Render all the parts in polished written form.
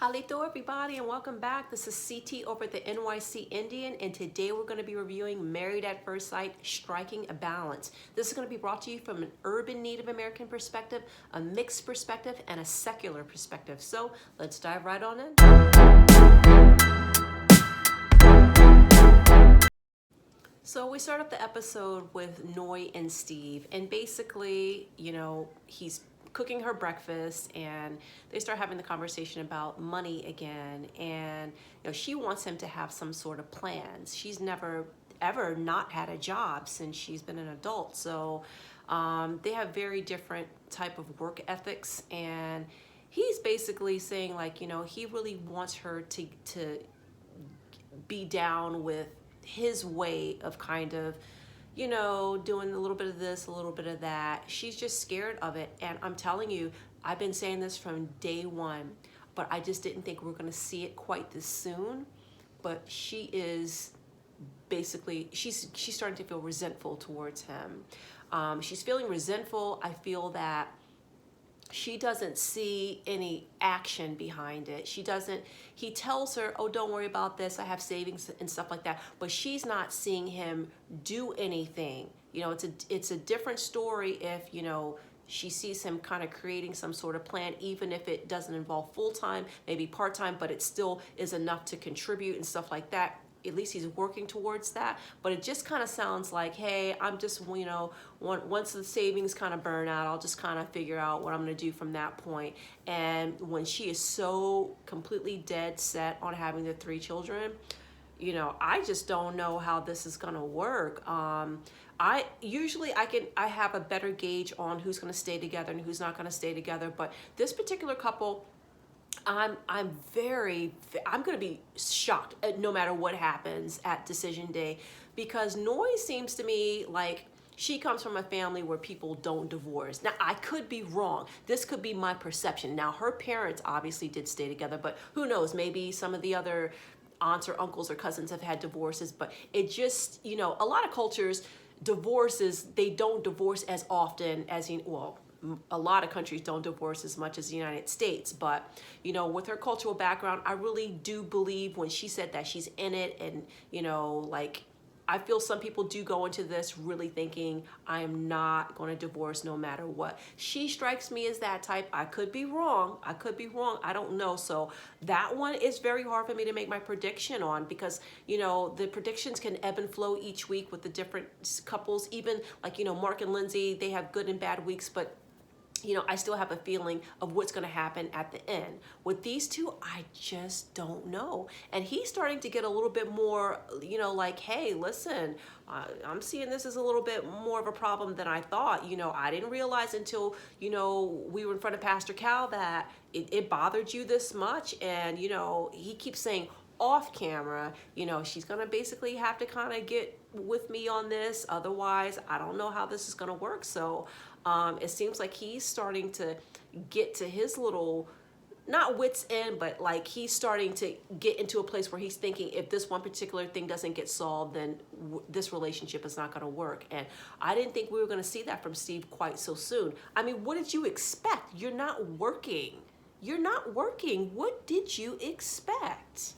Halito everybody and welcome back. This is CT over at the NYC Indian, and today we're going to be reviewing Married at First Sight, Striking a Balance. This is going to be brought to you from an urban Native American perspective, a mixed perspective, and a secular perspective. So let's dive right on in. So we start up the episode with Noi and Steve, and basically, he's cooking her breakfast and they start having the conversation about money again, and she wants him to have some sort of plans. She's never ever not had a job since she's been an adult, so they have very different type of work ethics, and he's basically saying he really wants her to be down with his way of kind of doing a little bit of this, a little bit of that. She's just scared of it. And I'm telling you, I've been saying this from day one, but I just didn't think we were going to see it quite this soon. But she is basically, she's starting to feel resentful towards him. She's feeling resentful. I feel that she doesn't see any action behind it. He tells her, oh, don't worry about this, I have savings and stuff like that, but she's not seeing him do anything. It's a different story if, she sees him kind of creating some sort of plan, even if it doesn't involve full-time, maybe part-time, but it still is enough to contribute and stuff like that. At least he's working towards that. But it just kind of sounds like, hey, I'm just, once the savings kind of burn out, I'll just kind of figure out what I'm going to do from that point. And when she is so completely dead set on having the 3 children, I just don't know how this is going to work. I have a better gauge on who's going to stay together and who's not going to stay together. But this particular couple, I'm going to be shocked no matter what happens at decision day, because Noi seems to me like she comes from a family where people don't divorce. Now, I could be wrong. This could be my perception. Now, her parents obviously did stay together, but who knows? Maybe some of the other aunts or uncles or cousins have had divorces, but it just, a lot of cultures, divorces, they don't divorce as often as, a lot of countries don't divorce as much as the United States. But, with her cultural background, I really do believe when she said that she's in it, and, I feel some people do go into this really thinking, I am not going to divorce no matter what. She strikes me as that type. I could be wrong. I don't know. So that one is very hard for me to make my prediction on, because, the predictions can ebb and flow each week with the different couples. Even Mark and Lindsay, they have good and bad weeks, but I still have a feeling of what's going to happen at the end. With these two, I just don't know. And he's starting to get a little bit more, hey, listen, I'm seeing this as a little bit more of a problem than I thought. I didn't realize until, we were in front of Pastor Cal that it bothered you this much. And, he keeps saying, off camera, she's gonna basically have to kind of get with me on this, otherwise I don't know how this is gonna work. So it seems like he's starting to get to his little, not wit's end, but he's starting to get into a place where he's thinking, if this one particular thing doesn't get solved, then this relationship is not going to work. And I didn't think we were going to see that from Steve quite so soon. I mean, what did you expect? You're not working. What did you expect?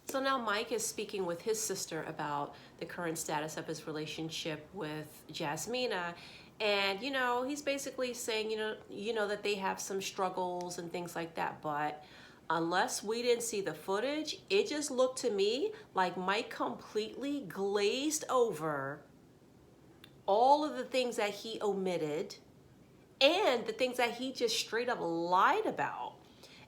So now Mike is speaking with his sister about the current status of his relationship with Jasmina. And, he's basically saying, that they have some struggles and things like that. But unless we didn't see the footage, it just looked to me like Mike completely glazed over all of the things that he omitted and the things that he just straight up lied about.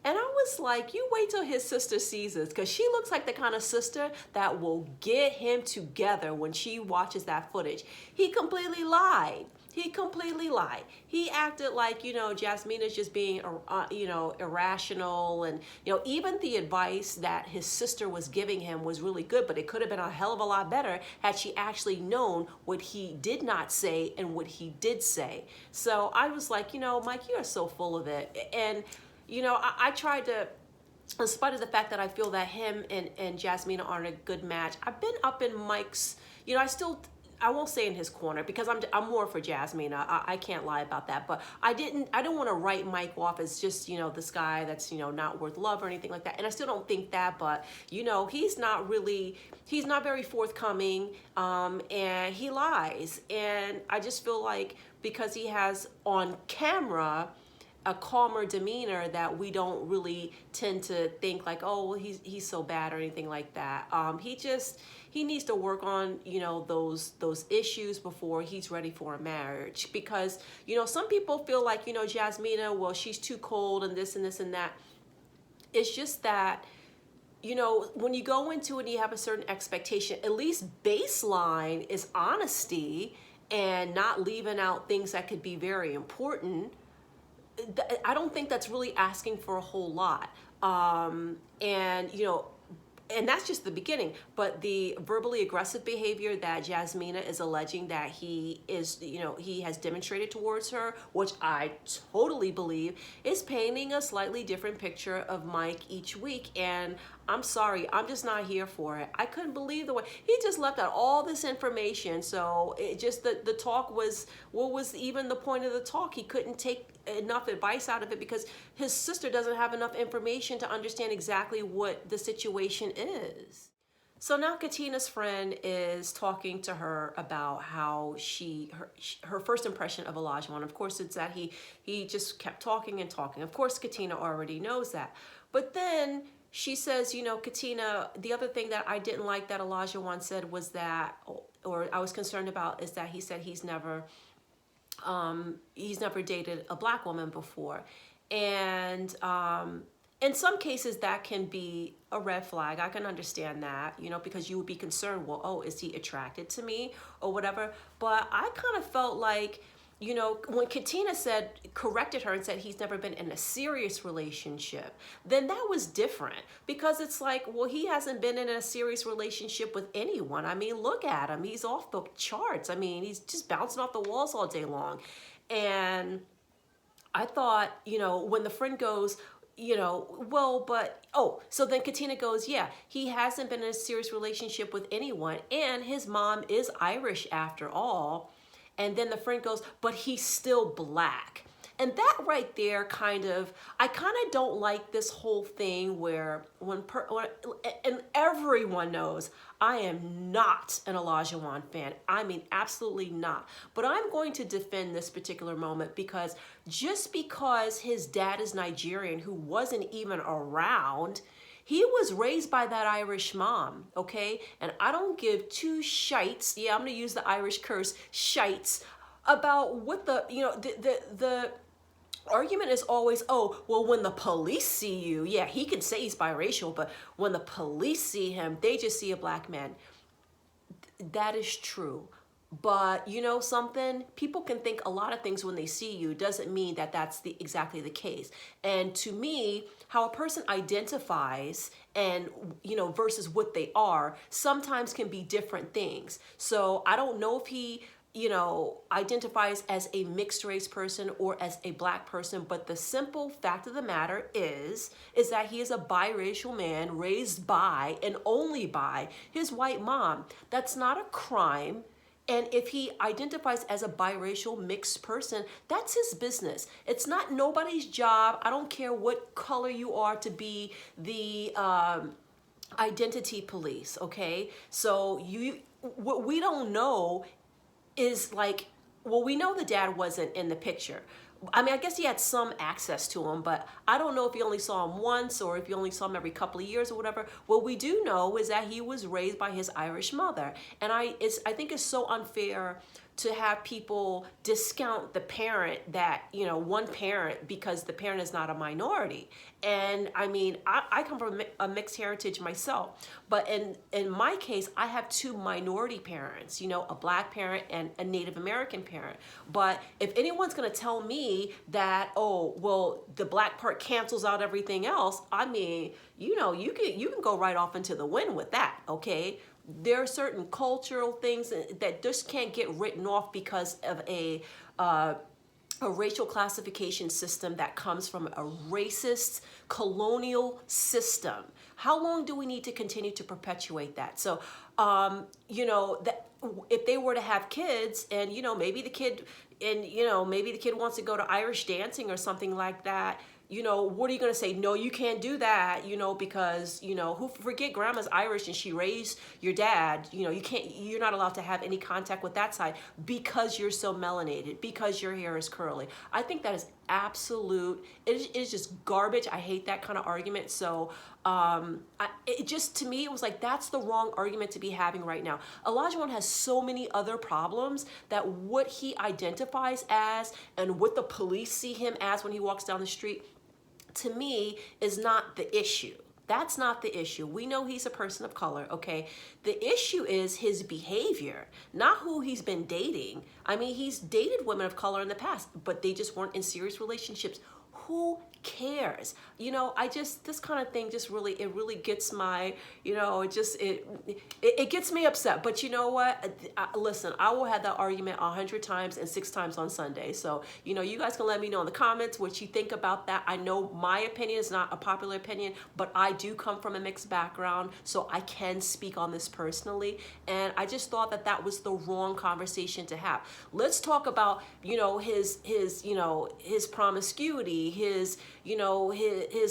And I was like, you wait till his sister sees this, because she looks like the kind of sister that will get him together when she watches that footage. He completely lied. He acted like, Jasmina's just being, irrational. And, even the advice that his sister was giving him was really good, but it could have been a hell of a lot better had she actually known what he did not say and what he did say. So I was like, Mike, you are so full of it. And, I tried to, in spite of the fact that I feel that him and Jasmina aren't a good match, I've been up in Mike's, I still I won't say in his corner because I'm more for Jasmine. I can't lie about that. But I don't want to write Mike off as just, this guy that's, not worth love or anything like that. And I still don't think that, but he's not very forthcoming, and he lies. And I just feel like because he has on camera a calmer demeanor, that we don't really tend to think like, oh, well, he's so bad or anything like that. He needs to work on, those issues before he's ready for a marriage. Because, some people feel like, Jasmina, well, she's too cold and this and this and that. It's just that, when you go into it and you have a certain expectation, at least baseline is honesty and not leaving out things that could be very important. I don't think that's really asking for a whole lot. And that's just the beginning. But the verbally aggressive behavior that Jasmina is alleging that he has demonstrated towards her, which I totally believe, is painting a slightly different picture of Mike each week. And I'm sorry, I'm just not here for it. I couldn't believe the way he just left out all this information. So it just, the talk was, what was even the point of the talk? He couldn't take enough advice out of it because his sister doesn't have enough information to understand exactly what the situation is. So now Katina's friend is talking to her about how her first impression of Olajuwon. Of course, it's that he just kept talking and talking. Of course, Katina already knows that. But then she says, Katina, the other thing that I didn't like that Olajuwon said was that, or I was concerned about, is that he said he's never dated a black woman before. And in some cases that can be a red flag. I can understand that, because you would be concerned, well, oh, is he attracted to me or whatever? But I kind of felt like, when Katina corrected her and said he's never been in a serious relationship, then that was different, because it's like, well, he hasn't been in a serious relationship with anyone. I mean, look at him. He's off the charts. I mean, he's just bouncing off the walls all day long. And I thought, when the friend goes, so then Katina goes, yeah, he hasn't been in a serious relationship with anyone, and his mom is Irish after all. And then the friend goes, but he's still black. And that right there I kind of don't like this whole thing where and everyone knows I am not an Olajuwon fan. I mean, absolutely not. But I'm going to defend this particular moment, because just because his dad is Nigerian, who wasn't even around, he was raised by that Irish mom, okay? And I don't give two shites, yeah, I'm gonna use the Irish curse, shites, about what the argument is always, oh, well, when the police see you, yeah, he can say he's biracial, but when the police see him, they just see a black man. That is true. But something, people can think a lot of things when they see you, doesn't mean that that's exactly the case. And to me, how a person identifies and, versus what they are, sometimes can be different things. So I don't know if he, identifies as a mixed race person or as a black person, but the simple fact of the matter is that he is a biracial man raised by and only by his white mom. That's not a crime. And if he identifies as a biracial mixed person, that's his business. It's not nobody's job. I don't care what color you are to be the identity police, okay? So what we don't know is like, well, we know the dad wasn't in the picture. I mean, I guess he had some access to him, but I don't know if he only saw him once or if he only saw him every couple of years or whatever. What we do know is that he was raised by his Irish mother. And I think it's so unfair to have people discount the parent that, one parent, because the parent is not a minority. And I mean, I come from a mixed heritage myself, but in my case, I have two minority parents, a black parent and a Native American parent. But if anyone's gonna tell me that, oh, well, the black part cancels out everything else, I mean, you can go right off into the wind with that, okay? There are certain cultural things that just can't get written off because of a a racial classification system that comes from a racist colonial system. How long do we need to continue to perpetuate that? So, you know, that if they were to have kids and, you know, maybe the kid wants to go to Irish dancing or something like that, you know, what are you going to say? No, you can't do that, you know, because, you know, who forget grandma's Irish and she raised your dad, you know, you're not allowed to have any contact with that side because you're so melanated, because your hair is curly. I think that is it is just garbage. I hate that kind of argument. So it just, to me, it was like, that's the wrong argument to be having right now. Olajuwon has so many other problems that what he identifies as and what the police see him as when he walks down the street, to me, is not the issue. That's not the issue. We know he's a person of color, okay? The issue is his behavior, not who he's been dating. I mean, he's dated women of color in the past, but they just weren't in serious relationships. Who cares? You know, this kind of thing just really, it really gets my, you know, it gets me upset. But you know what? Listen, I will have that argument 100 times and 6 times on Sunday. So, you know, you guys can let me know in the comments what you think about that. I know my opinion is not a popular opinion, but I do come from a mixed background, so I can speak on this personally. And I just thought that that was the wrong conversation to have. Let's talk about, you know, his promiscuity, his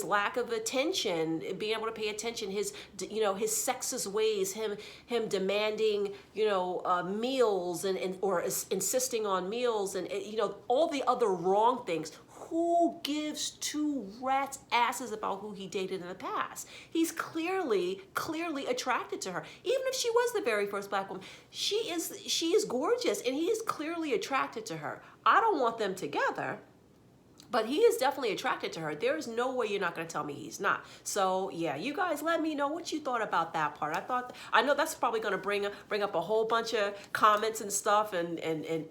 lack of attention, being able to pay attention, his sexist ways, him demanding, meals or insisting on meals, and, all the other wrong things. Who gives two rats' asses about who he dated in the past? He's clearly attracted to her. Even if she was the very first black woman, she is gorgeous, and he is clearly attracted to her. I don't want them together, but he is definitely attracted to her. There is no way you're not going to tell me he's not. So yeah, you guys let me know what you thought about that part. I know that's probably going to bring up a whole bunch of comments and stuff and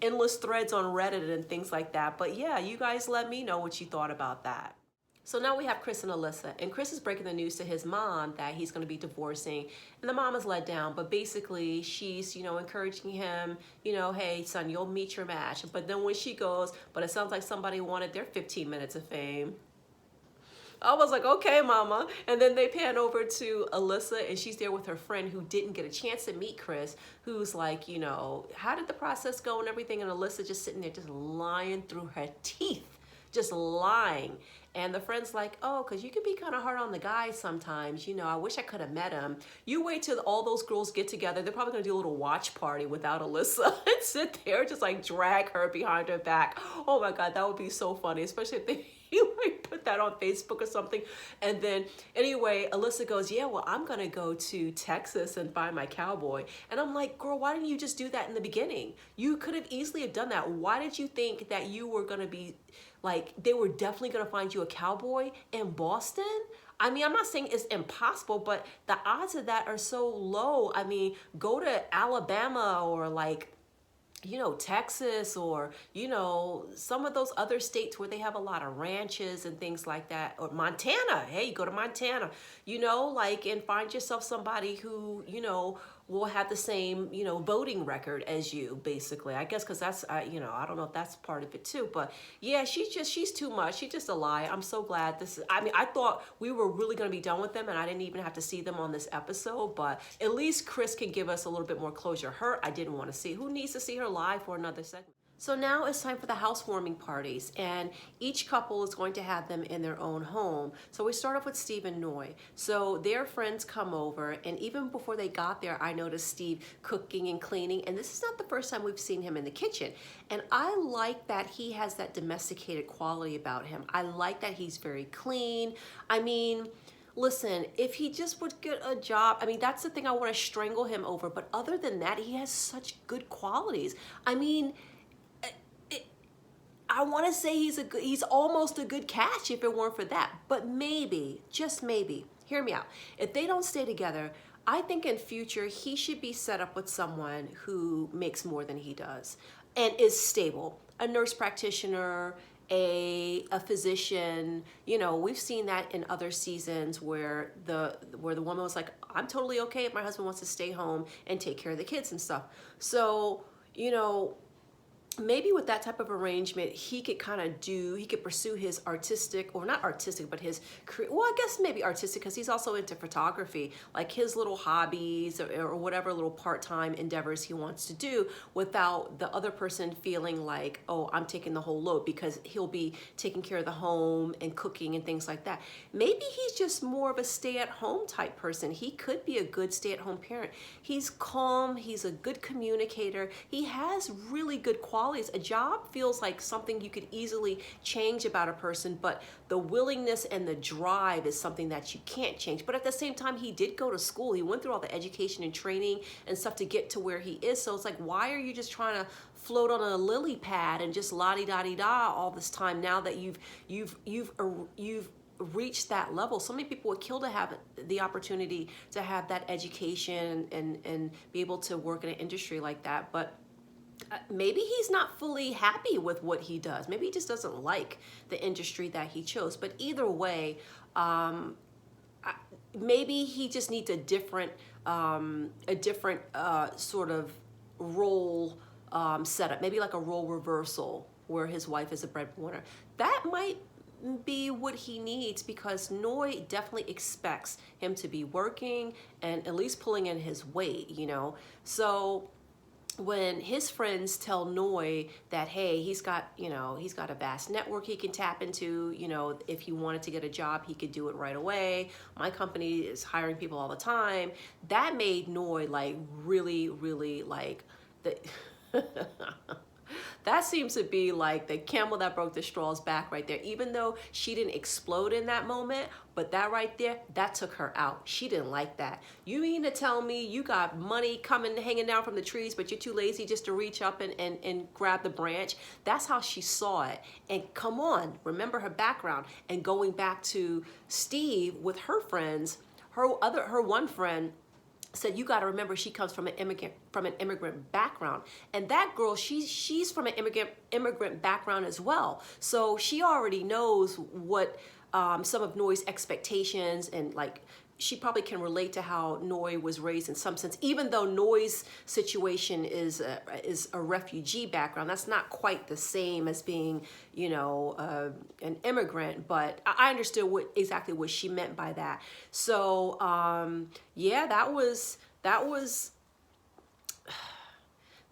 endless threads on Reddit and things like that. But yeah, you guys let me know what you thought about that. So now we have Chris and Alyssa, and Chris is breaking the news to his mom that he's going to be divorcing, and the mom is let down, but basically she's, encouraging him, hey son, you'll meet your match. But then when she goes, but it sounds like somebody wanted their 15 minutes of fame. I was like, okay, mama. And then they pan over to Alyssa, and she's there with her friend who didn't get a chance to meet Chris, who's like, how did the process go and everything? And Alyssa just sitting there, just lying through her teeth, just lying. And the friend's like, oh, because you can be kind of hard on the guy sometimes. I wish I could have met him. You wait till all those girls get together. They're probably going to do a little watch party without Alyssa and sit there, just like drag her behind her back. Oh my God, that would be so funny, especially if they put that on Facebook or something. And then anyway, Alyssa goes, yeah, well, I'm going to go to Texas and find my cowboy. And I'm like, girl, why didn't you just do that in the beginning? You could have easily have done that. Why did you think that you were going to be they were definitely going to find you a cowboy in Boston? I mean, I'm not saying it's impossible, but the odds of that are so low. I mean, go to Alabama or Texas or, some of those other states where they have a lot of ranches and things like that, or Montana. Hey, go to Montana, and find yourself somebody who, will have the same, voting record as you, basically. I guess because that's, I don't know if that's part of it too. But yeah, she's too much. She's just a lie. I'm so glad I thought we were really going to be done with them and I didn't even have to see them on this episode. But at least Chris can give us a little bit more closure. Her, I didn't want to see. Who needs to see her live for another segment? So now it's time for the housewarming parties, and each couple is going to have them in their own home. So we start off with Steve and Noi. So their friends come over, and even before they got there, I noticed Steve cooking and cleaning, and this is not the first time we've seen him in the kitchen. And I like that he has that domesticated quality about him. I like that he's very clean. I mean, listen, if he just would get a job, that's the thing I want to strangle him over. But other than that, he has such good qualities. I want to say he's almost a good catch if it weren't for that. But maybe, just maybe, hear me out. If they don't stay together, I think in future he should be set up with someone who makes more than he does and is stable. A nurse practitioner, a physician. We've seen that in other seasons where the woman was like, I'm totally okay if my husband wants to stay home and take care of the kids and stuff. So, maybe with that type of arrangement, he could pursue his artistic, or not artistic, but well, I guess maybe artistic, because he's also into photography, like his little hobbies or whatever little part-time endeavors he wants to do, without the other person feeling like, oh, I'm taking the whole load, because he'll be taking care of the home and cooking and things like that. Maybe he's just more of a stay-at-home type person. He could be a good stay-at-home parent. He's calm, he's a good communicator, he has really good qualities. A job feels like something you could easily change about a person, but the willingness and the drive is something that you can't change. But at the same time, he did go to school. He went through all the education and training and stuff to get to where he is. So it's like, why are you just trying to float on a lily pad and just la-di-da-di-da all this time, now that you've reached that level? So many people would kill to have the opportunity to have that education and be able to work in an industry like that. But maybe he's not fully happy with what he does. Maybe he just doesn't like the industry that he chose. But either way, maybe he just needs a different sort of role setup. Maybe like a role reversal where his wife is a breadwinner. That might be what he needs, because Noi definitely expects him to be working and at least pulling in his weight, you know. So when his friends tell Noi that, hey, he's got a vast network he can tap into, you know, if he wanted to get a job, he could do it right away. My company is hiring people all the time. That made Noi like really, really like the that seems to be like the camel that broke the straw's back right there. Even though she didn't explode in that moment, but that right there, that took her out. She didn't like that. You mean to tell me you got money coming, hanging down from the trees, but you're too lazy just to reach up and grab the branch? That's how she saw it. And come on, remember her background. And going back to Steve with her friends, her one friend said, you got to remember, she comes from an immigrant background, and that girl, she's from an immigrant background as well. So she already knows what some of Noi's expectations, and like she probably can relate to how Noi was raised in some sense. Even though Noi's situation is a refugee background, that's not quite the same as being, you know, an immigrant. But I understood exactly what she meant by that. So yeah,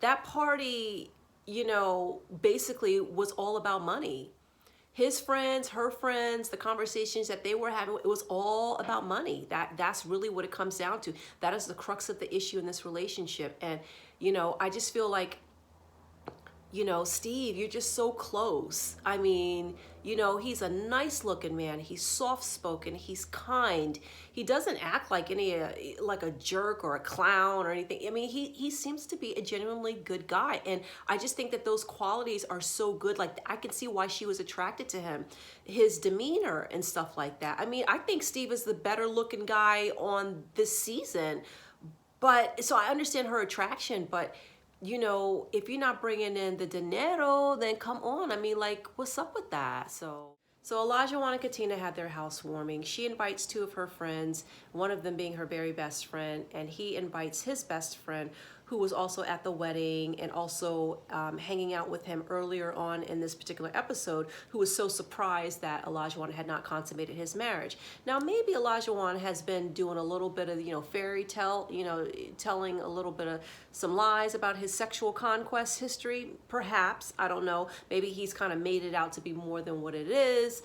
that party, you know, basically was all about money. His friends, her friends, the conversations that they were having, it was all about money. That's really what it comes down to. That is the crux of the issue in this relationship. And, you know, I just feel like, you know, Steve, you're just so close. I mean, you know, he's a nice looking man. He's soft spoken. He's kind. He doesn't act like like a jerk or a clown or anything. I mean, he seems to be a genuinely good guy. And I just think that those qualities are so good. Like, I can see why she was attracted to him. His demeanor and stuff like that. I mean, I think Steve is the better looking guy on this season. But so I understand her attraction, but you know, if you're not bringing in the dinero, then come on. I mean, like, what's up with that? So Olajuwon and Katina had their housewarming. She invites two of her friends, one of them being her very best friend, and he invites his best friend, who was also at the wedding and also hanging out with him earlier on in this particular episode, who was so surprised that Olajuwon had not consummated his marriage. Now, maybe Olajuwon has been doing a little bit of, you know, fairy tale, you know, telling a little bit of some lies about his sexual conquest history. Perhaps, I don't know. Maybe he's kind of made it out to be more than what it is.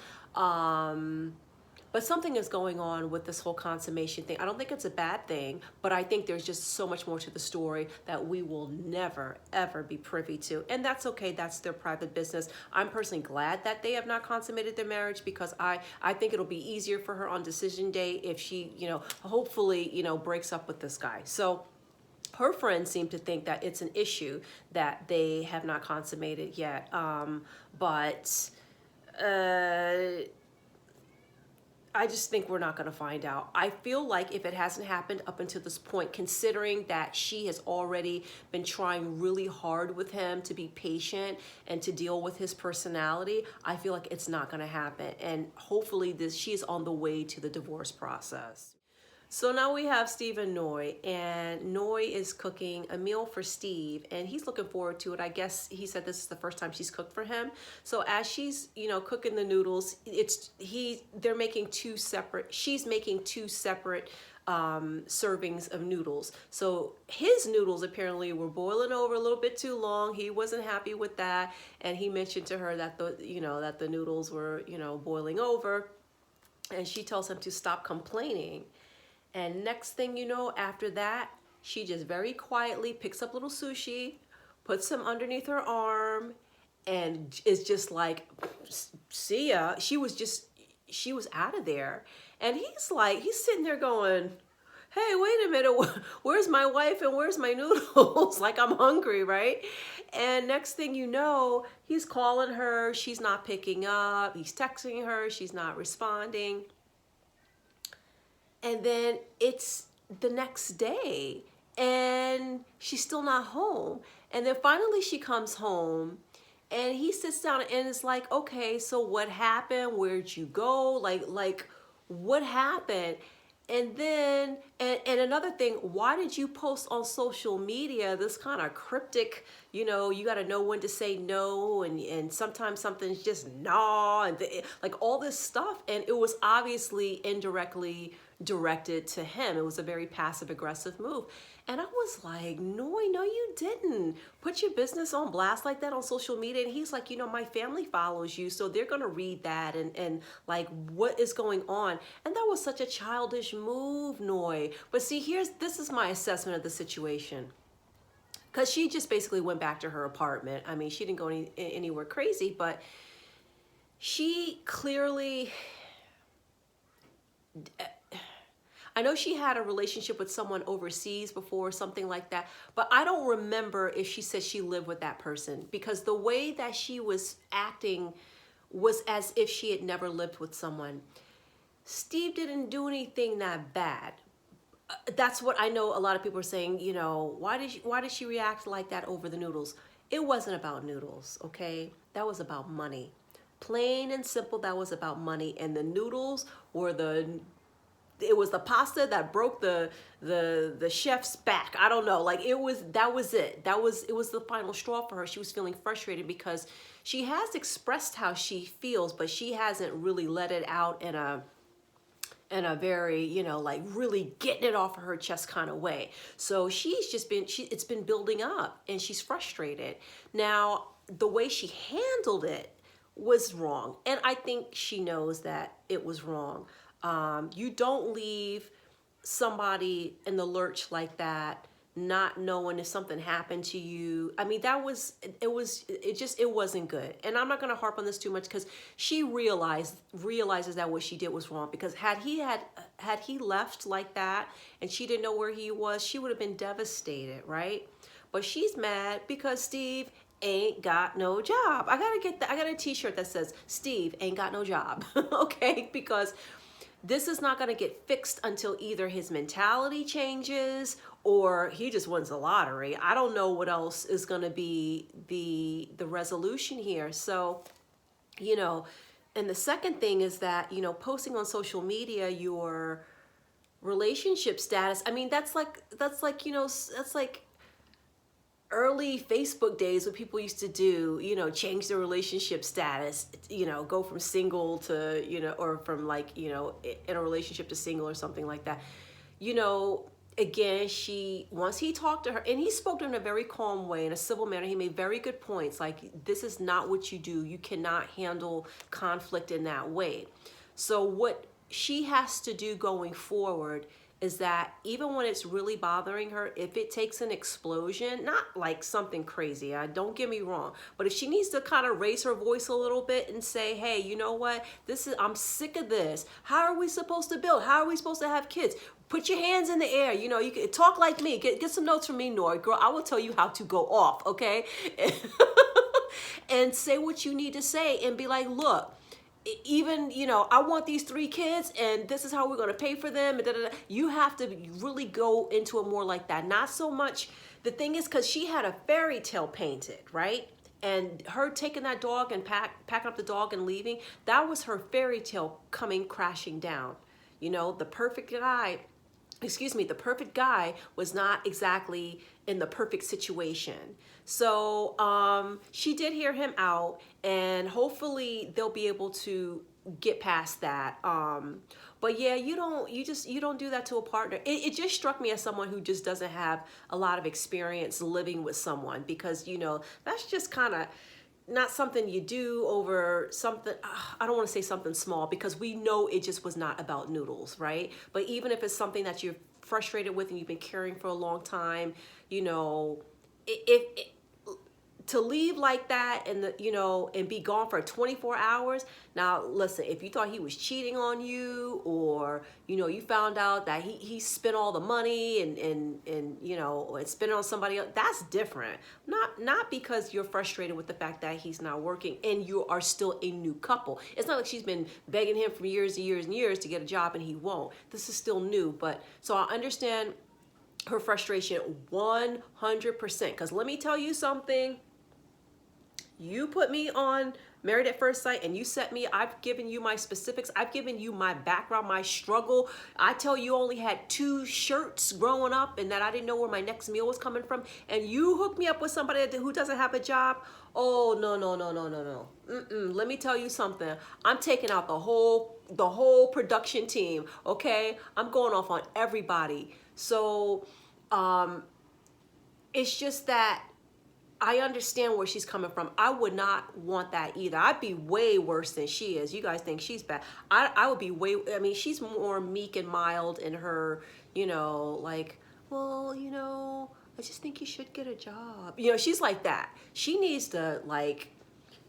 But something is going on with this whole consummation thing. I don't think it's a bad thing, but I think there's just so much more to the story that we will never, ever be privy to. And that's okay. That's their private business. I'm personally glad that they have not consummated their marriage, because I think it'll be easier for her on decision day if she, you know, hopefully, you know, breaks up with this guy. So her friends seem to think that it's an issue that they have not consummated yet. I just think we're not going to find out. I feel like if it hasn't happened up until this point, considering that she has already been trying really hard with him to be patient and to deal with his personality, I feel like it's not going to happen. And hopefully she is on the way to the divorce process. So now we have Steve and Noi, and Noi is cooking a meal for Steve, and he's looking forward to it. I guess he said this is the first time she's cooked for him. So as she's, cooking the noodles, they're making two separate. She's making two separate servings of noodles. So his noodles apparently were boiling over a little bit too long. He wasn't happy with that, and he mentioned to her that the noodles were boiling over, and she tells him to stop complaining. And next thing you know, after that, she just very quietly picks up little sushi, puts him underneath her arm, and is just like, see ya. She was out of there. And he's sitting there going, hey, wait a minute, where's my wife and where's my noodles? Like, I'm hungry, right? And next thing you know, he's calling her, she's not picking up, he's texting her, she's not responding. And then it's the next day and she's still not home. And then finally she comes home and he sits down and it's like, okay, so what happened? Where'd you go? Like what happened? And then, and another thing, why did you post on social media this kind of cryptic, you got to know when to say no, and sometimes something's just no, and like all this stuff. And it was obviously indirectly directed to him. It was a very passive aggressive move. And I was like, no, you didn't put your business on blast like that on social media. And he's like, my family follows you, so they're going to read that and like, what is going on? And that was such a childish move, Noi. But see, this is my assessment of the situation. Because she just basically went back to her apartment. I mean, she didn't go anywhere crazy, but she clearly, I know she had a relationship with someone overseas before, something like that, but I don't remember if she said she lived with that person, because the way that she was acting was as if she had never lived with someone. Steve didn't do anything that bad. That's what I know a lot of people are saying, why did she react like that over the noodles? It wasn't about noodles, okay? That was about money. Plain and simple, that was about money. And the noodles were it was the pasta that broke the chef's back. I don't know. Like that was it. It was the final straw for her. She was feeling frustrated because she has expressed how she feels, but she hasn't really let it out in a very, like really getting it off of her chest kind of way. So it's been building up and she's frustrated. Now, the way she handled it was wrong. And I think she knows that it was wrong. You don't leave somebody in the lurch like that, not knowing if something happened to you. I mean, it wasn't good. And I'm not going to harp on this too much because she realizes that what she did was wrong, because had he left like that and she didn't know where he was, she would have been devastated, right? But she's mad because Steve ain't got no job. I got a t-shirt that says Steve ain't got no job. Okay? Because this is not going to get fixed until either his mentality changes or he just wins the lottery. I don't know what else is going to be the resolution here. So, and the second thing is that, posting on social media your relationship status. I mean, that's like early Facebook days, what people used to do, change their relationship status, go from single to, or from in a relationship to single or something like that. Again, once he talked to her, and he spoke to her in a very calm way, in a civil manner, he made very good points. Like, this is not what you do. You cannot handle conflict in that way. So what she has to do going forward is that even when it's really bothering her, if it takes an explosion, not like something crazy, don't get me wrong, but if she needs to kind of raise her voice a little bit and say, hey, you know what, I'm sick of this. How are we supposed to build? How are we supposed to have kids? Put your hands in the air. You can talk like me. Get some notes from me, Nora. Girl, I will tell you how to go off, okay? And say what you need to say and be like, look, even, I want these 3 kids and this is how we're going to pay for them. You have to really go into it more like that. Not so much. The thing is, because she had a fairy tale painted, right? And her taking that dog and packing up the dog and leaving, that was her fairy tale coming crashing down. The perfect guy excuse me, the perfect guy was not exactly in the perfect situation. So she did hear him out, and hopefully they'll be able to get past that. But yeah, you don't do that to a partner. It just struck me as someone who just doesn't have a lot of experience living with someone, because that's just kind of not something you do over something. I don't want to say something small, because we know it just was not about noodles, right? But even if it's something that you're frustrated with and you've been carrying for a long time, if to leave like that, and and be gone for 24 hours. Now listen, if you thought he was cheating on you, or you found out that he spent all the money and spent it on somebody else, that's different. Not because you're frustrated with the fact that he's not working and you are still a new couple. It's not like she's been begging him for years and years and years to get a job and he won't. This is still new. But so I understand her frustration 100%, because let me tell you something. You put me on Married at First Sight and you set me, I've given you my specifics. I've given you my background, my struggle. I tell you only had 2 shirts growing up and that I didn't know where my next meal was coming from. And you hook me up with somebody who doesn't have a job. Oh, no, no, no, no, no, no. Let me tell you something. I'm taking out the whole production team, okay? I'm going off on everybody. So it's just that I understand where she's coming from. I would not want that either. I'd be way worse than she is. You guys think she's bad. I would be she's more meek and mild in her, like, well, I just think you should get a job. She's like that. She needs to, like,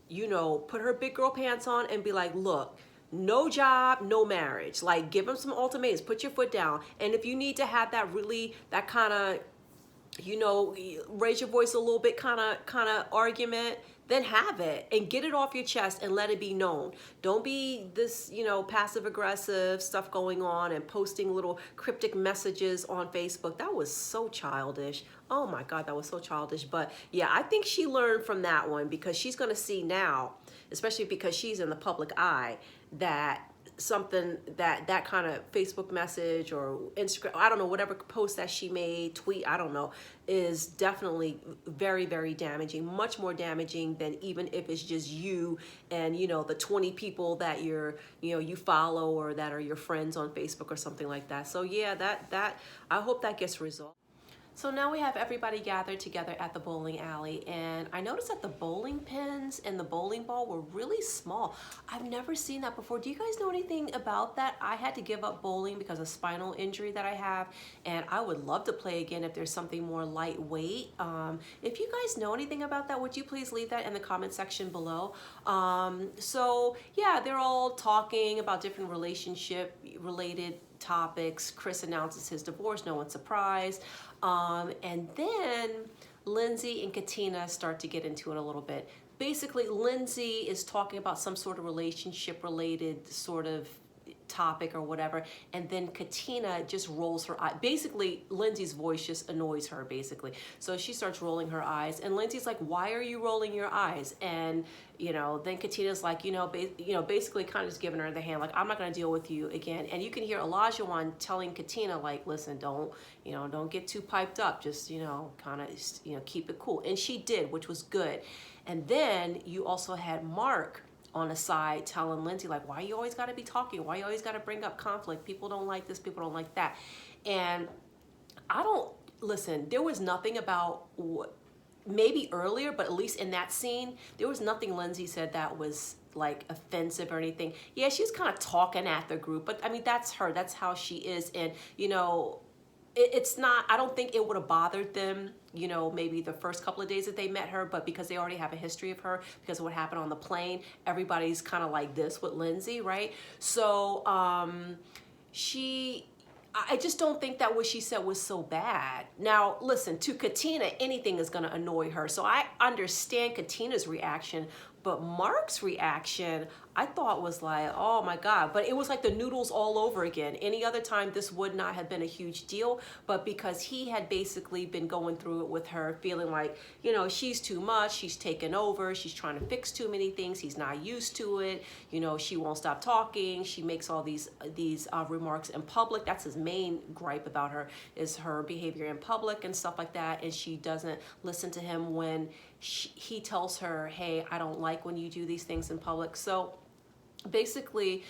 put her big girl pants on and be like, look, no job, no marriage. Like, give him some ultimatums. Put your foot down. And if you need to have that kind of, raise your voice a little bit kind of argument, then have it and get it off your chest and let it be known. Don't be this, passive aggressive stuff going on and posting little cryptic messages on Facebook. That was so childish. Oh my God, that was so childish. But yeah, I think she learned from that one, because she's going to see now, especially because she's in the public eye, that something that kind of Facebook message or Instagram, I don't know, whatever post that she made, tweet, I don't know, is definitely very, very damaging, much more damaging than even if it's just you and, the 20 people that you follow or that are your friends on Facebook or something like that. So yeah, that I hope that gets resolved. So now we have everybody gathered together at the bowling alley, and I noticed that the bowling pins and the bowling ball were really small. I've never seen that before. Do you guys know anything about that? I had to give up bowling because of spinal injury that I have, and I would love to play again if there's something more lightweight. If you guys know anything about that, would you please leave that in the comment section below? So yeah, they're all talking about different relationship related topics. Chris announces his divorce, no one's surprised. And then Lindsay and Katina start to get into it a little bit. Basically, Lindsay is talking about some sort of relationship related sort of topic or whatever, and then Katina just rolls her eye. Basically, Lindsay's voice just annoys her, basically. So she starts rolling her eyes, and Lindsay's like, why are you rolling your eyes? And then Katina's like, basically kind of just giving her the hand, like, I'm not going to deal with you again. And you can hear Olajuwon telling Katina, like, listen, don't get too piped up, just kind of keep it cool. And she did, which was good. And then you also had Mark on the side telling Lindsay, like, why you always got to be talking? Why you always got to bring up conflict? People don't like this, people don't like that. And listen, there was nothing about, maybe earlier, but at least in that scene, there was nothing Lindsay said that was like offensive or anything. Yeah, she's kind of talking at the group, but I mean, that's her, that's how she is. And it's not, I don't think it would have bothered them, maybe the first couple of days that they met her, but because they already have a history of her, because of what happened on the plane, everybody's kind of like this with Lindsay, right? So I just don't think that what she said was so bad. Now, listen, to Katina, anything is going to annoy her. So I understand Katina's reaction, But Mark's reaction, I thought was like, oh my God. But it was like the noodles all over again. Any other time, this would not have been a huge deal. But because he had basically been going through it with her, feeling like, you know, she's too much, she's taken over, she's trying to fix too many things, he's not used to it, you know, she won't stop talking, she makes all these remarks in public. That's his main gripe about her, is her behavior in public and stuff like that. And she doesn't listen to him when he tells her, hey, I don't like when you do these things in public. So basically,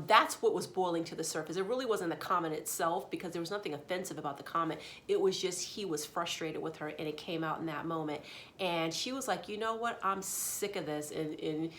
that's what was boiling to the surface. It really wasn't the comment itself, because there was nothing offensive about the comment. It was just he was frustrated with her, and it came out in that moment. And she was like, you know what? I'm sick of this. And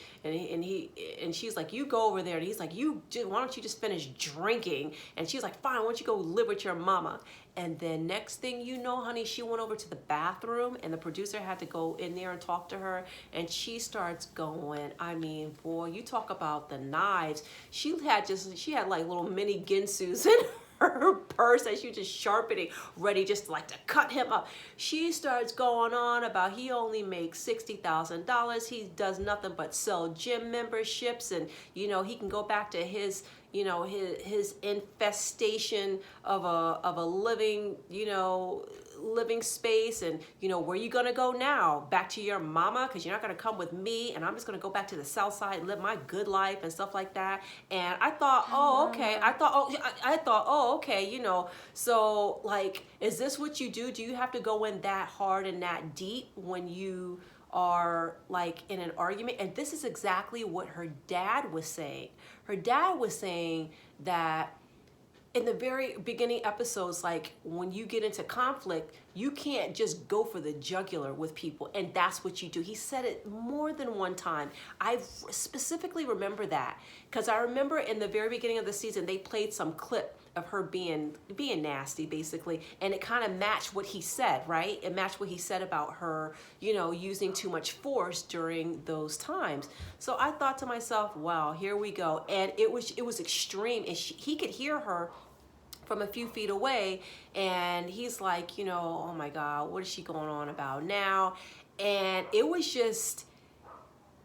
she's like, you go over there. And he's like, why don't you just finish drinking? And she's like, fine, why don't you go live with your mama? And then next thing you know, honey, she went over to the bathroom, and the producer had to go in there and talk to her. And she starts going, I mean, boy, you talk about the knives. She had like little mini ginsus in her purse that she was just sharpening, ready just like to cut him up. She starts going on about he only makes $60,000. He does nothing but sell gym memberships, and you know, he can go back to his, you know, his infestation of a living, you know, living space. And you know, where you gonna go now? Back to your mama? Because you're not gonna come with me, and I'm just gonna go back to the south side and live my good life and stuff like that. And I thought, oh, okay. I thought, oh, okay, you know, so like, is this what you do? Do you have to go in that hard and that deep when you are like in an argument? And this is exactly what her dad was saying. Her dad was saying that in the very beginning episodes, like when you get into conflict, you can't just go for the jugular with people, and that's what you do. He said it more than one time. I specifically remember that because I remember in the very beginning of the season, they played some clip of her being nasty, basically, and it kind of matched what he said, right? It matched what he said about her, you know, using too much force during those times. So I thought to myself, wow, here we go. And it was extreme, and he could hear her from a few feet away, and he's like, you know, oh my God, what is she going on about now? And it was just,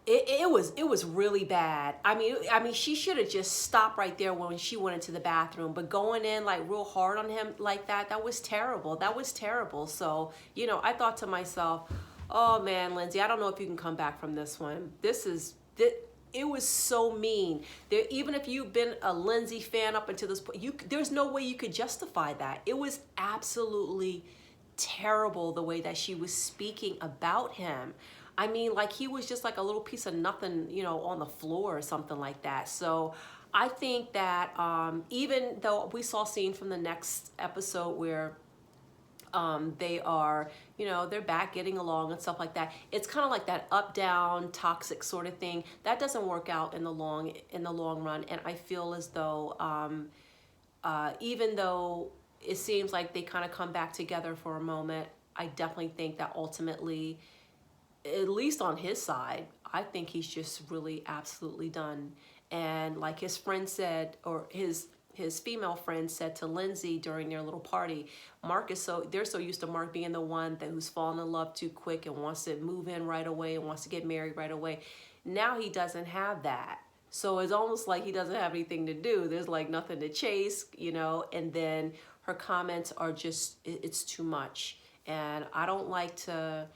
it was really bad. I mean, she should have just stopped right there when she went into the bathroom. But going in like real hard on him like that was terrible. That was terrible. So, you know, I thought to myself, oh man, Lindsay, I don't know if you can come back from this one. It was so mean. Even if you've been a Lindsay fan up until this point, there's no way you could justify that. It was absolutely terrible the way that she was speaking about him. I mean, like he was just like a little piece of nothing, you know, on the floor or something like that. So I think that even though we saw a scene from the next episode where they are, you know, they're back getting along and stuff like that. It's kind of like that up down toxic sort of thing that doesn't work out in the long run. And I feel as though even though it seems like they kind of come back together for a moment, I definitely think that ultimately, at least on his side, I think he's just really absolutely done. And like his friend said, or his female friend said to Lindsay during their little party, they're so used to Mark being the one who's fallen in love too quick and wants to move in right away and wants to get married right away. Now he doesn't have that. So it's almost like he doesn't have anything to do. There's like nothing to chase, you know, and then her comments are just, it's too much. And I don't like to,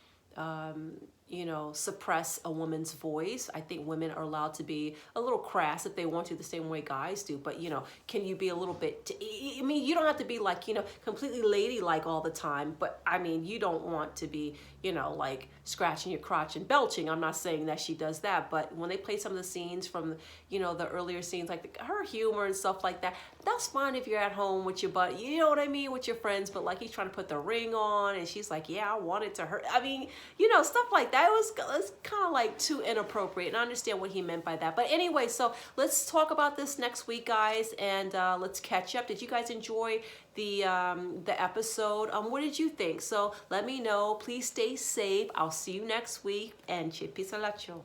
you know, suppress a woman's voice. I think women are allowed to be a little crass if they want to, the same way guys do. But, you know, can you be a little bit, I mean, you don't have to be like, you know, completely ladylike all the time. But, I mean, you don't want to be, you know, like scratching your crotch and belching. I'm not saying that she does that. But when they play some of the scenes from, you know, the earlier scenes, like her humor and stuff like that, that's fine if you're at home with your buddy, you know what I mean, with your friends. But, like, he's trying to put the ring on and she's like, yeah, I want it to hurt. I mean, you know, stuff like that. It was kind of like too inappropriate, and I understand what he meant by that. But anyway, so let's talk about this next week, guys, and let's catch up. Did you guys enjoy the episode? What did you think? So let me know. Please stay safe. I'll see you next week, and Chipisalacho.